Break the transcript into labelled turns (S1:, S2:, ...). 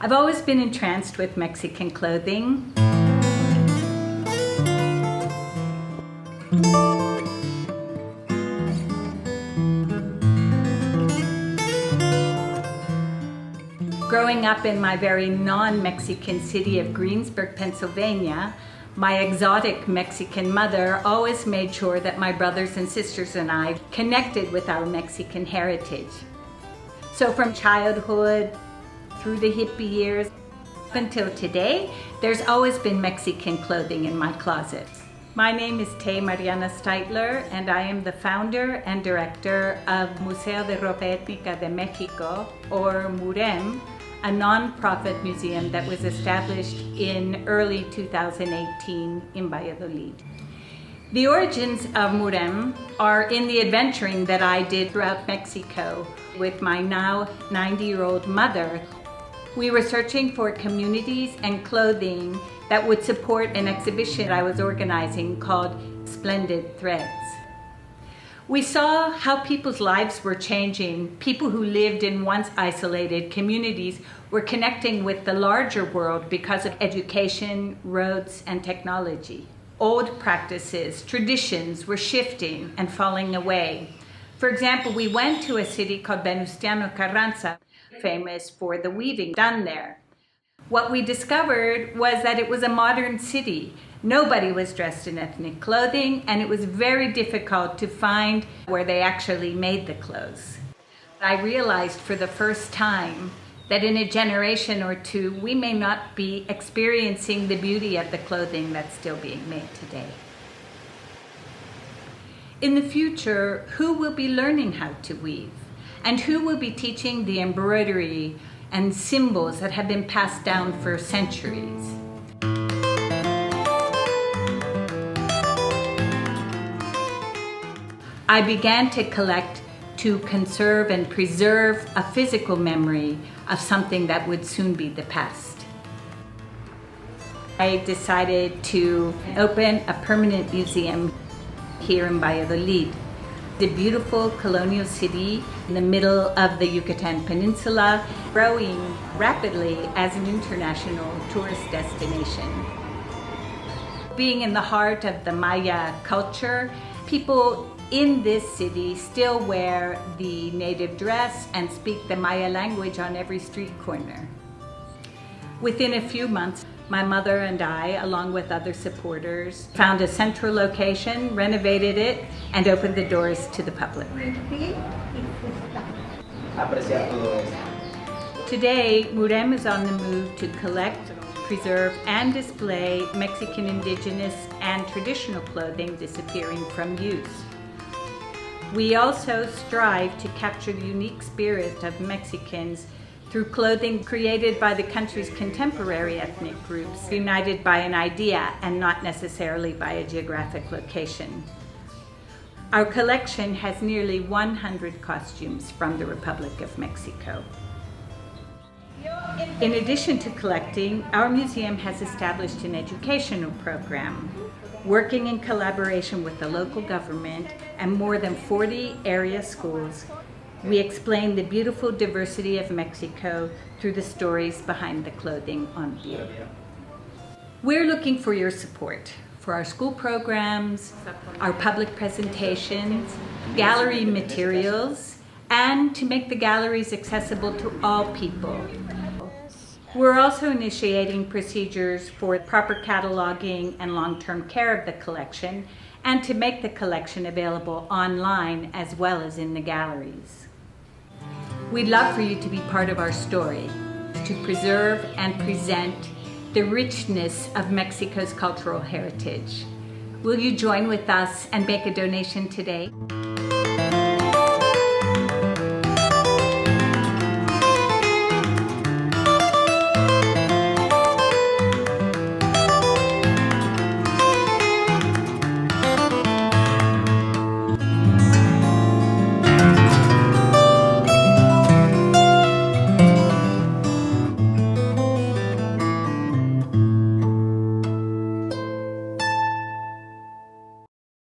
S1: I've always been entranced with Mexican clothing. Growing up in my very non-Mexican city of Greensburg, Pennsylvania, my exotic Mexican mother always made sure that my brothers and sisters and I connected with our Mexican heritage. So from childhood through the hippie years up until today, there's always been Mexican clothing in my closet. My name is Tay Mariana Steitler, and I am the founder and director of Museo de Ropa Étnica de México, or MUREM, a non-profit museum that was established in early 2018 in Valladolid. The origins of MUREM are in the adventuring that I did throughout Mexico with my now 90-year-old mother. We were searching for communities and clothing that would support an exhibition I was organizing called Splendid Threads. We saw how people's lives were changing. People who lived in once isolated communities were connecting with the larger world because of education, roads, and technology. Old practices, traditions were shifting and falling away. For example, we went to a city called Venustiano Carranza, famous for the weaving done there. What we discovered was that it was a modern city. Nobody was dressed in ethnic clothing, and it was very difficult to find where they actually made the clothes. I realized for the first time that in a generation or two, we may not be experiencing the beauty of the clothing that's still being made today. In the future, who will be learning how to weave? And who will be teaching the embroidery and symbols that have been passed down for centuries? I began to collect to conserve and preserve a physical memory of something that would soon be the past. I decided to open a permanent museum here in Valladolid, the beautiful colonial city in the middle of the Yucatan Peninsula, growing rapidly as an international tourist destination. Being in the heart of the Maya culture, people in this city still wear the native dress and speak the Maya language on every street corner. Within a few months, my mother and I, along with other supporters, found a central location, renovated it, and opened the doors to the public. Today, MUREM is on the move to collect, preserve, and display Mexican indigenous and traditional clothing disappearing from use. We also strive to capture the unique spirit of Mexicans through clothing created by the country's contemporary ethnic groups, united by an idea and not necessarily by a geographic location. Our collection has nearly 100 costumes from the Republic of Mexico. In addition to collecting, our museum has established an educational program, working in collaboration with the local government and more than 40 area schools. We explain the beautiful diversity of Mexico through the stories behind the clothing on view. We're looking for your support for our school programs, our public presentations, gallery materials, and to make the galleries accessible to all people. We're also initiating procedures for proper cataloging and long-term care of the collection, and to make the collection available online as well as in the galleries. We'd love for you to be part of our story, to preserve and present the richness of Mexico's cultural heritage. Will you join with us and make a donation today?